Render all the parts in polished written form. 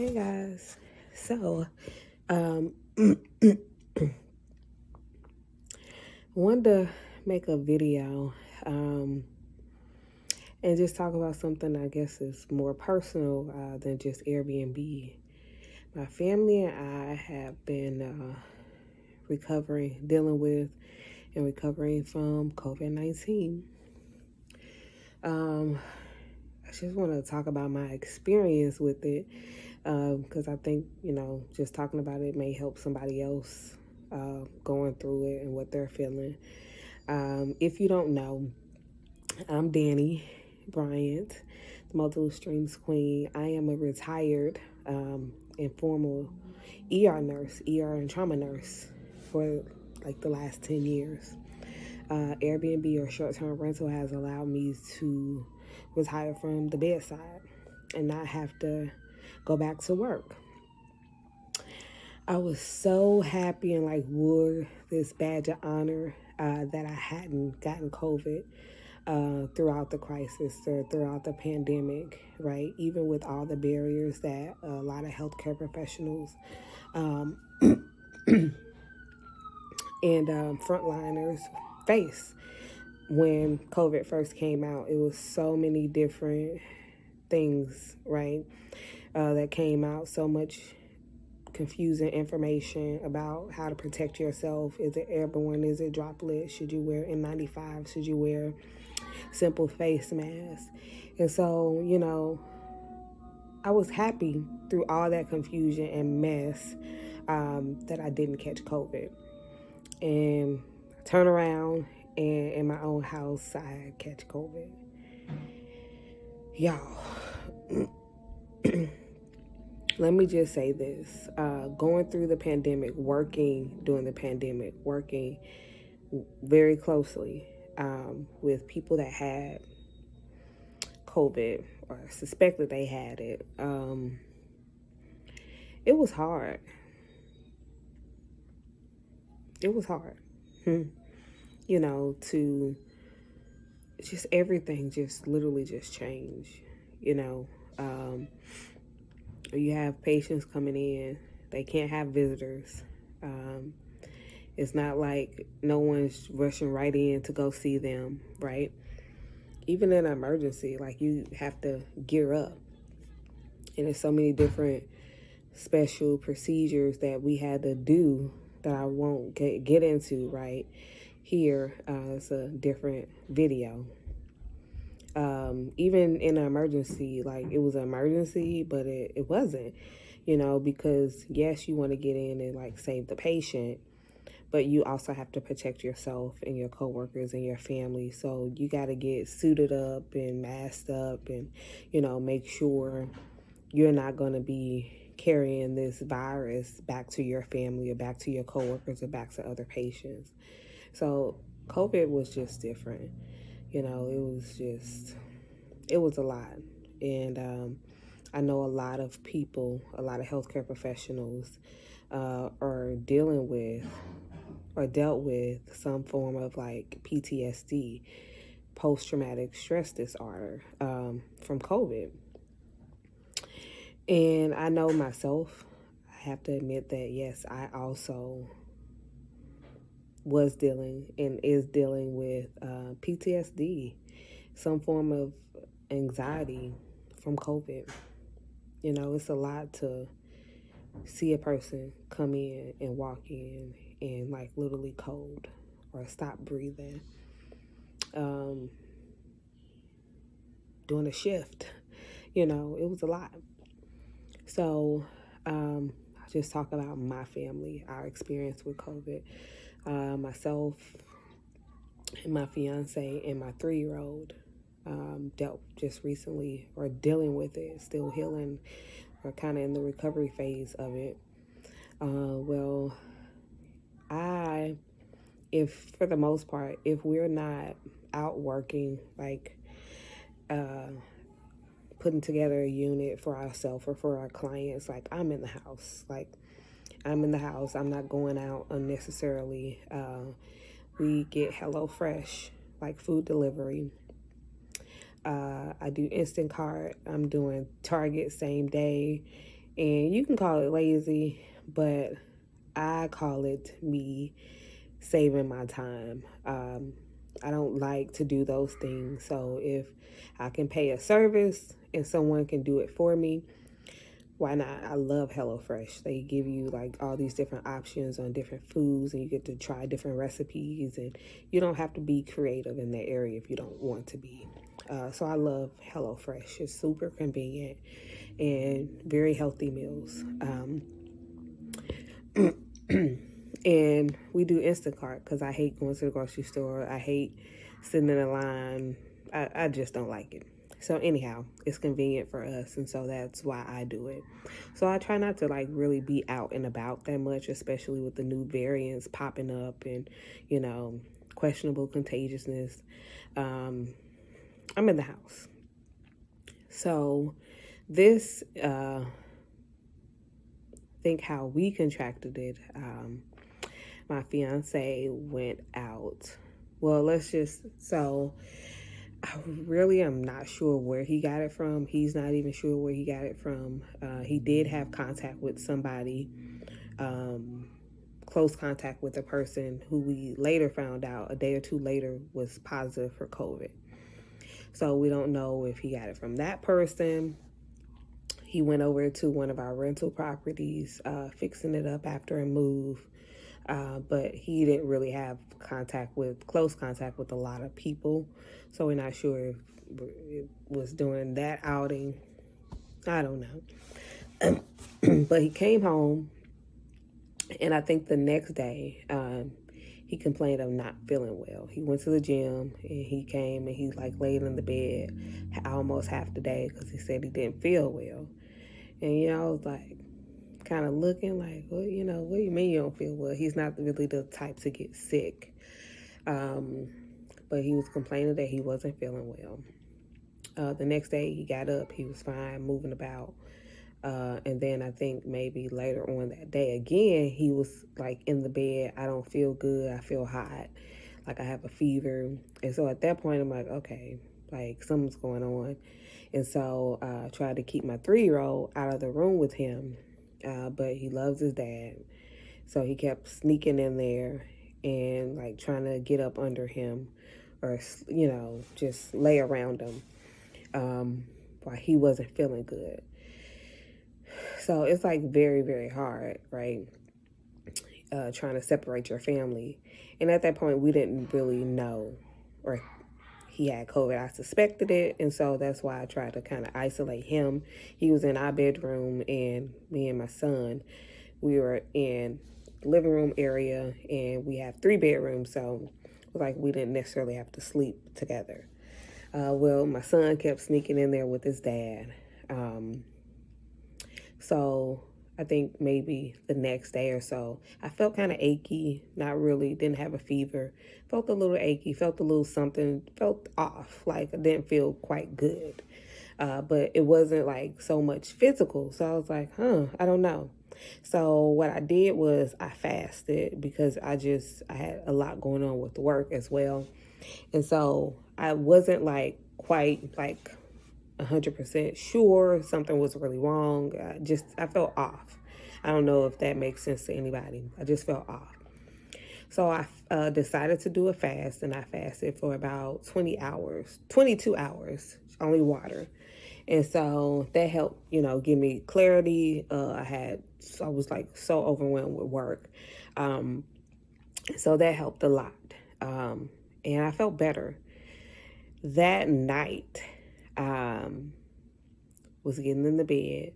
Hey guys, so um wanted to make a video and just talk about something I guess is more personal than just Airbnb. My family and I have been dealing with and recovering from COVID-19. I just want to talk about my experience with it because I think, just talking about it may help somebody else going through it and what they're feeling. If you don't know, I'm Dani Bryant, the multiple streams queen. I am a retired informal ER and trauma nurse for like the last 10 years. Airbnb or short-term rental has allowed me to retire from the bedside and not have to go back to work. I was so happy and like wore this badge of honor that I hadn't gotten COVID throughout the crisis or throughout the pandemic, right? Even with all the barriers that a lot of healthcare professionals and frontliners face when COVID first came out. It was so many different things, right, that came out, so much confusing information about how to protect yourself. Is it airborne? Is it droplet? Should you wear N95? Should you wear simple face masks? And so, I was happy through all that confusion and mess that I didn't catch COVID. And turn around and in my own house, I catch COVID. Y'all, let me just say this. Going through the pandemic, during the pandemic, working very closely with people that had COVID or suspected they had it, it was hard. It was hard, to just everything just literally just change, You have patients coming in, they can't have visitors. It's not like no one's rushing right in to go see them, right? Even in an emergency, like you have to gear up. And there's so many different special procedures that we had to do that I won't get into right here. It's a different video. Even in an emergency, like it was an emergency, but it wasn't, because yes, you want to get in and like save the patient, but you also have to protect yourself and your coworkers and your family. So you got to get suited up and masked up and, make sure you're not going to be carrying this virus back to your family or back to your coworkers or back to other patients. So COVID was just different. It was a lot. And I know a lot of people, a lot of healthcare professionals are dealing with or dealt with some form of like PTSD, post-traumatic stress disorder from COVID. And I know myself, I have to admit that, yes, I also was dealing and is dealing with PTSD, some form of anxiety from COVID. It's a lot to see a person come in and walk in and like literally cold or stop breathing, doing a shift. It was a lot. So I'll just talk about my family, our experience with COVID. Myself and my fiance and my 3-year-old dealt just recently or dealing with it, still healing or kind of in the recovery phase of it. If for the most part, if we're not out working, like putting together a unit for ourselves or for our clients, like I'm in the house. I'm not going out unnecessarily. We get HelloFresh, like food delivery. I do Instacart. I'm doing Target same day. And you can call it lazy, but I call it me saving my time. I don't like to do those things. So if I can pay a service and someone can do it for me, why not? I love HelloFresh. They give you like all these different options on different foods, and you get to try different recipes, and you don't have to be creative in that area if you don't want to be. So I love HelloFresh. It's super convenient and very healthy meals. And we do Instacart because I hate going to the grocery store. I hate sitting in a line. I just don't like it. So anyhow, it's convenient for us, and so that's why I do it. So I try not to like really be out and about that much, especially with the new variants popping up and, questionable contagiousness. I'm in the house. So this, think how we contracted it. My fiance went out. Well, I really am not sure where he got it from. He's not even sure where he got it from. He did have contact with somebody, close contact with a person who we later found out a day or two later was positive for COVID. So we don't know if he got it from that person. He went over to one of our rental properties, fixing it up after a move. But he didn't really have close contact with a lot of people. So we're not sure if it was during that outing. I don't know. But he came home, and I think the next day, he complained of not feeling well. He went to the gym, and he came, and he like laid in the bed almost half the day because he said he didn't feel well. And, I was like, kind of looking like, well, what do you mean you don't feel well? He's not really the type to get sick. But he was complaining that he wasn't feeling well. The next day he got up, he was fine, moving about. And then I think maybe later on that day again, he was like in the bed. I don't feel good. I feel hot. Like I have a fever. And so at that point I'm like, okay, like something's going on. And so I tried to keep my 3-year-old out of the room with him. But he loves his dad. So he kept sneaking in there and like trying to get up under him or, just lay around him while he wasn't feeling good. So it's like very, very hard, right? Trying to separate your family. And at that point, we didn't really know or he had COVID. I suspected it, and so that's why I tried to kind of isolate him. He was in our bedroom, and me and my son, we were in the living room area, and we have 3 bedrooms, so like we didn't necessarily have to sleep together. Well, my son kept sneaking in there with his dad. So I think maybe the next day or so, I felt kind of achy, not really, didn't have a fever, felt a little achy, felt a little something, felt off, like I didn't feel quite good. But it wasn't like so much physical. So I was like, I don't know. So what I did was I fasted because I had a lot going on with work as well. And so I wasn't like quite like 100% sure something was really wrong. I felt off. I don't know if that makes sense to anybody. I just felt off. So I decided to do a fast, and I fasted for about 22 hours, only water. And so that helped, give me clarity. I was like so overwhelmed with work. So that helped a lot. And I felt better. That night, was getting in the bed,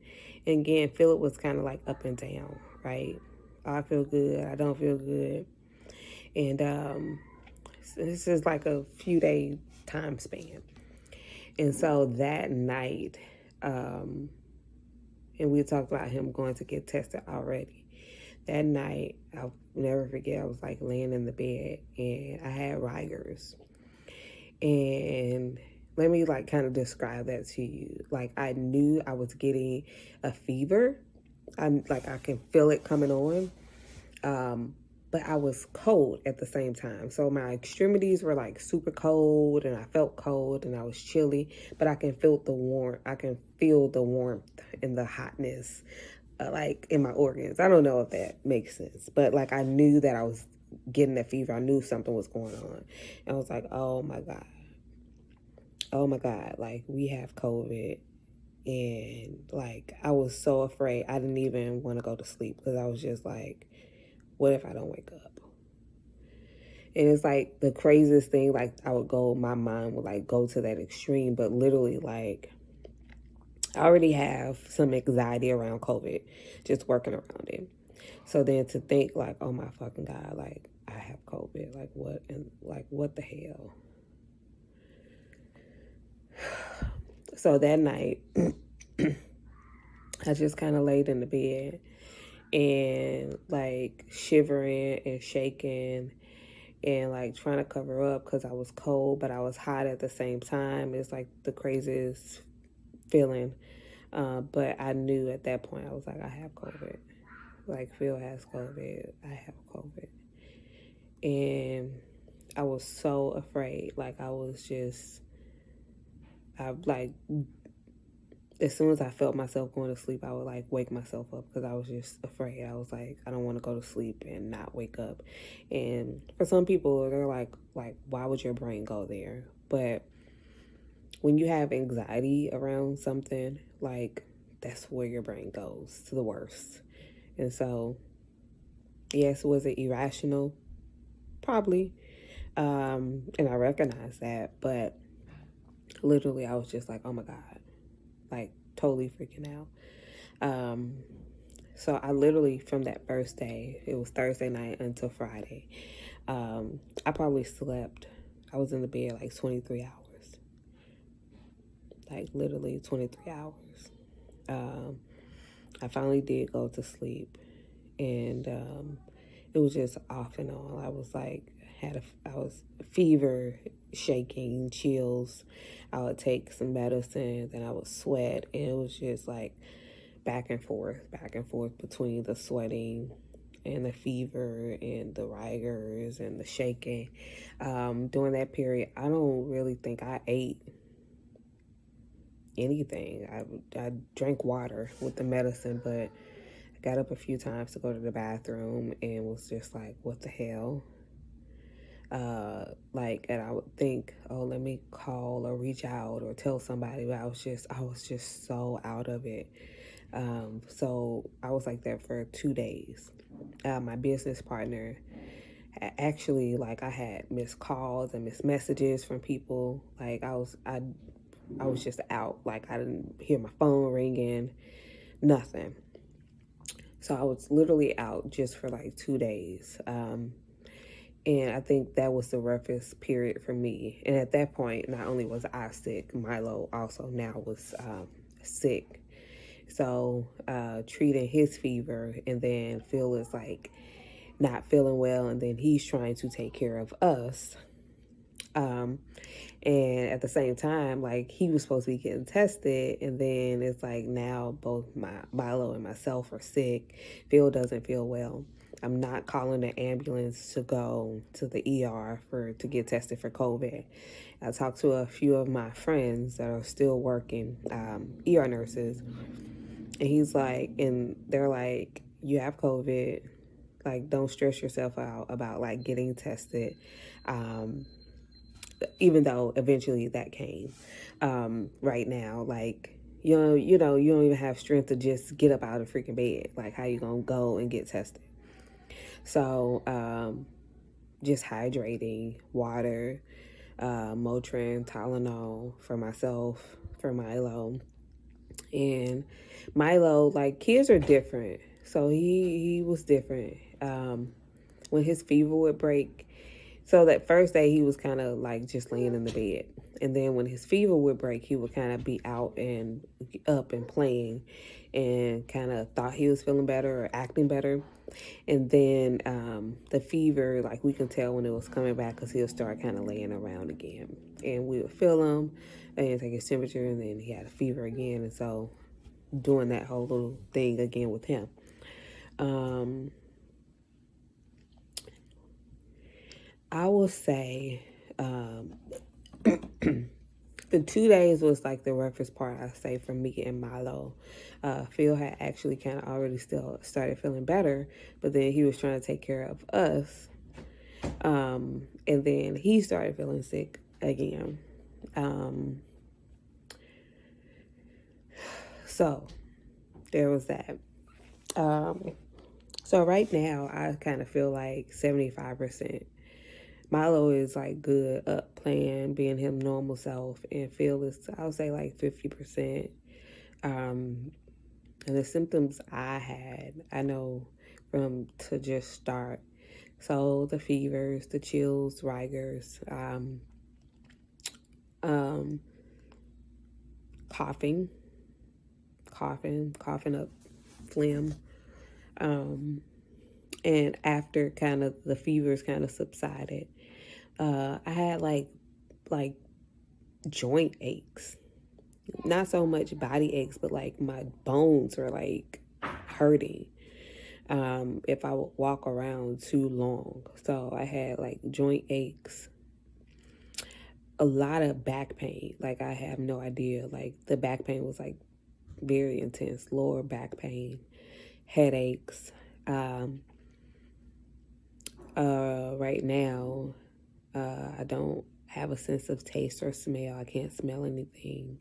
and again, Philip was kind of like up and down, right? I feel good, I don't feel good, and this is like a few day time span. And so that night, and we talked about him going to get tested already. That night, I'll never forget, I was like laying in the bed, and I had Rigers, and let me like kind of describe that to you. Like I knew I was getting a fever. I can feel it coming on. but I was cold at the same time. So my extremities were like super cold, and I felt cold, and I was chilly, but I can feel the warmth. I can feel the warmth and the hotness, like in my organs. I don't know if that makes sense, but like I knew that I was getting that fever. I knew something was going on. And I was like, oh my God. Oh my God. Like, we have COVID. And like, I was so afraid. I didn't even want to go to sleep because I was just like, what if I don't wake up? And it's like the craziest thing, like my mind would like go to that extreme, but literally like I already have some anxiety around COVID, just working around it. So then to think like, oh my fucking God, like I have COVID, like what, and like what the hell? So that night, I just kind of laid in the bed and like shivering and shaking and like trying to cover up because I was cold, but I was hot at the same time. It's like the craziest feeling. But I knew at that point, I was like, I have COVID. Like, Phil has COVID. I have COVID. And I was so afraid. Like, like, as soon as I felt myself going to sleep, I would like wake myself up because I was just afraid. I was like, I don't want to go to sleep and not wake up. And for some people, they're like, why would your brain go there? But when you have anxiety around something, like that's where your brain goes to the worst. And so, yes, was it irrational? Probably. And I recognize that, but literally I was just like, oh my God, like totally freaking out. So I literally, from that first day, it was Thursday night until Friday, I probably slept, I was in the bed like 23 hours, like literally 23 hours. I finally did go to sleep, and it was just off and on. I was like, I was fever, shaking, chills. I would take some medicine, then I would sweat, and it was just like back and forth between the sweating and the fever and the rigors and the shaking. During that period, I don't really think I ate anything. I drank water with the medicine, but I got up a few times to go to the bathroom and was just like, what the hell? And I would think, oh, let me call or reach out or tell somebody, but I was just so out of it. So I was like that for 2 days. My business partner, actually, like I had missed calls and missed messages from people. Like I was just out. Like I didn't hear my phone ringing, nothing. So I was literally out just for like 2 days. And I think that was the roughest period for me. And at that point, not only was I sick, Milo also now was sick. So treating his fever, and then Phil is like not feeling well, and then he's trying to take care of us. And at the same time, like he was supposed to be getting tested, and then it's like now both Milo and myself are sick. Phil doesn't feel well. I'm not calling an ambulance to go to the ER to get tested for COVID. I talked to a few of my friends that are still working, ER nurses, and they're like, you have COVID, like don't stress yourself out about like getting tested. Even though eventually that came. Right now, like you don't even have strength to just get up out of freaking bed. Like how you gonna go and get tested? So just hydrating, water, Motrin, Tylenol for myself, for Milo. And Milo, like kids are different. So he was different. When his fever would break, so that first day he was kind of like just laying in the bed. And then when his fever would break, he would kind of be out and up and playing and kind of thought he was feeling better or acting better. And then the fever, like we can tell when it was coming back because he'll start kind of laying around again. And we would feel him and take his temperature, and then he had a fever again. And so doing that whole little thing again with him. I will say the 2 days was like the roughest part, I say, for me and Milo. Phil had actually kind of already still started feeling better, but then he was trying to take care of us. And then he started feeling sick again. So there was that. So right now, I kind of feel like 75%. Milo is like good, up, playing, being him normal self, and Phil is, I would say, like 50%. And the symptoms I had, I know from to just start. So the fevers, the chills, rigors, coughing up phlegm. And after kind of the fevers kind of subsided, I had like joint aches. Not so much body aches, but like my bones were like hurting if I would walk around too long. So I had like joint aches, a lot of back pain. Like I have no idea. Like the back pain was like very intense. Lower back pain, headaches. Right now, I don't have a sense of taste or smell. I can't smell anything.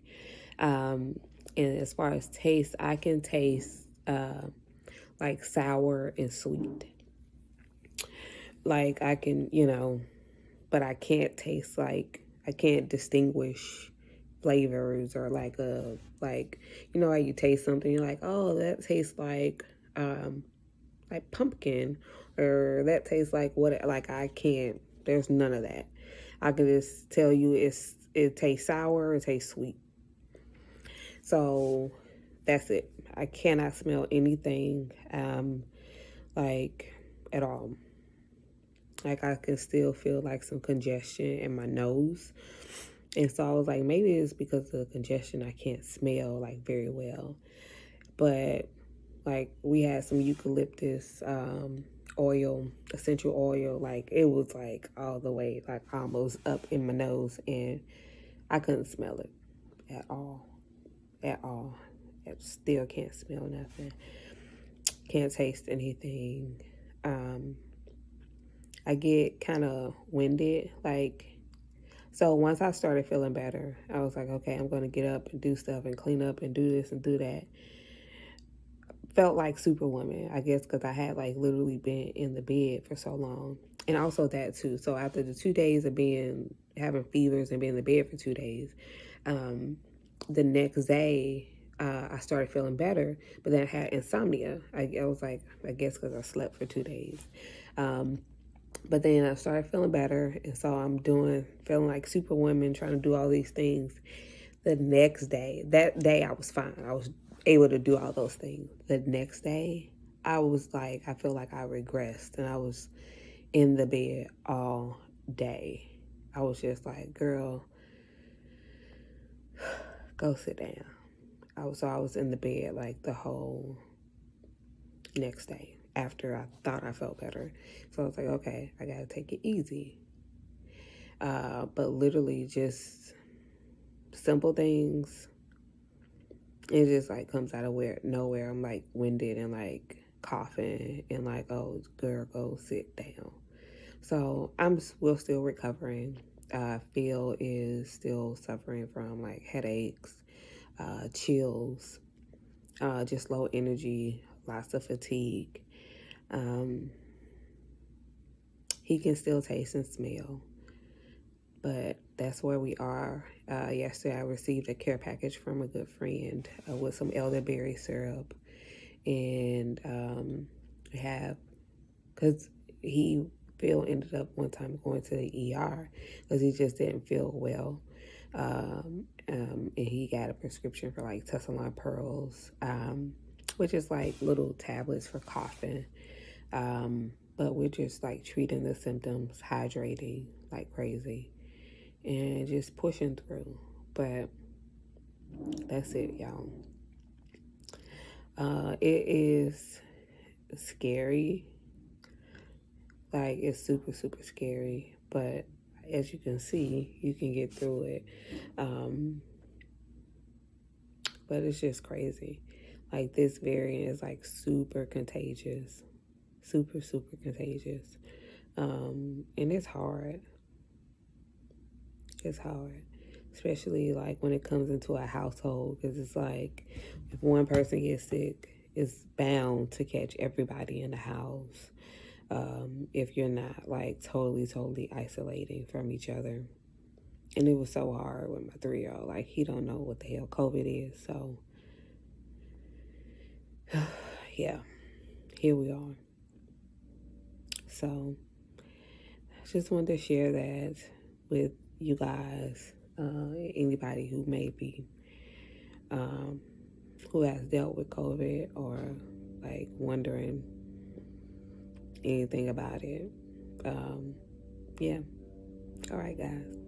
And as far as taste, I can taste like sour and sweet. Like I can, but I can't taste, like I can't distinguish flavors, or like how you taste something, you're like, oh, that tastes like pumpkin, or that tastes like what. Like I can't. There's none of that. I can just tell you it tastes sour, it tastes sweet. So that's it. I cannot smell anything like at all. Like I can still feel like some congestion in my nose. And so I was like, maybe it's because of the congestion I can't smell like very well. But like we had some eucalyptus oil, essential oil, like it was like all the way like almost up in my nose, and I couldn't smell it at all. At all. I still can't smell nothing. Can't taste anything. I get kind of winded, so once I started feeling better, I was like, okay, I'm going to get up and do stuff and clean up and do this and do that. Felt like Superwoman, I guess, because I had like literally been in the bed for so long. And also that too. So after the 2 days of having fevers and being in the bed for 2 days, the next day, I started feeling better, but then I had insomnia. I was like, I guess because I slept for 2 days. But then I started feeling better, and so I'm feeling like Superwoman, trying to do all these things. The next day, that day I was fine. I was able to do all those things. The next day, I was like, I feel like I regressed, and I was in the bed all day. I was just like, girl, go sit down. I was in the bed like the whole next day after I thought I felt better. So I was like, okay, I gotta take it easy. But literally just simple things, it just like comes out of nowhere. I'm like winded and like coughing and like, oh girl, go sit down. So we're still recovering. Phil is still suffering from like headaches, chills, just low energy, lots of fatigue. He can still taste and smell, but that's where we are. Yesterday I received a care package from a good friend with some elderberry syrup, and because Phil ended up one time going to the ER because he just didn't feel well. And he got a prescription for like Tessalon pearls, which is like little tablets for coughing. But we're just like treating the symptoms, hydrating like crazy, and just pushing through. But that's it, y'all. It is scary. Like, it's super, super scary. but as you can see, you can get through it. But it's just crazy. Like, this variant is like super contagious, super contagious. And it's hard. It's hard, especially like when it comes into a household, because it's like if one person gets sick, it's bound to catch everybody in the house. If you're not like totally isolating from each other. And it was so hard with my 3-year-old. Like, he don't know what the hell COVID is. So, yeah, here we are. So, I just wanted to share that with you guys, anybody who may be, who has dealt with COVID or like wondering anything about it. Yeah. All right, guys.